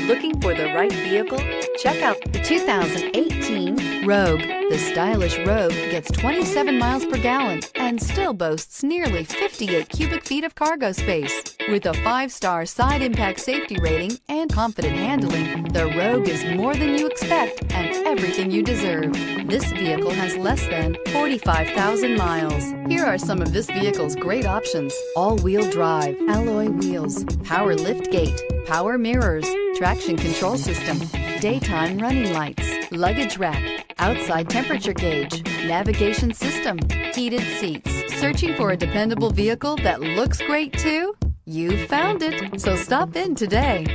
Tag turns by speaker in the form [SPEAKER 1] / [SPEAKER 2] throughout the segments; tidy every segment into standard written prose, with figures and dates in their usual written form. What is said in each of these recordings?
[SPEAKER 1] Looking for the right vehicle? Check out the 2018 Rogue. The stylish Rogue gets 27 miles per gallon and still boasts nearly 58 cubic feet of cargo space. With a 5-star side impact safety rating and confident handling, the Rogue is more than you expect and everything you deserve. This vehicle has less than 45,000 miles. Here are some of this vehicle's great options: all-wheel drive, alloy wheels, power lift gate, power mirrors, traction control system, daytime running lights, luggage rack, outside temperature gauge, navigation system, heated seats. Searching for a dependable vehicle that looks great too? You found it, so stop in today.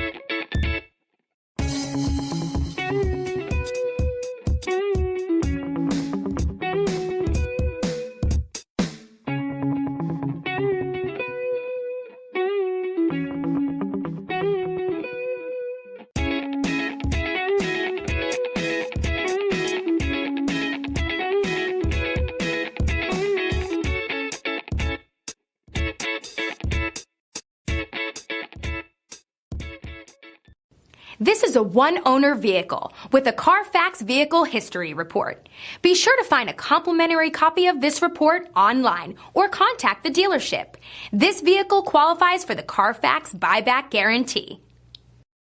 [SPEAKER 2] This is a one-owner vehicle with a Carfax Vehicle History Report. Be sure to find a complimentary copy of this report online or contact the dealership. This vehicle qualifies for the Carfax Buyback Guarantee.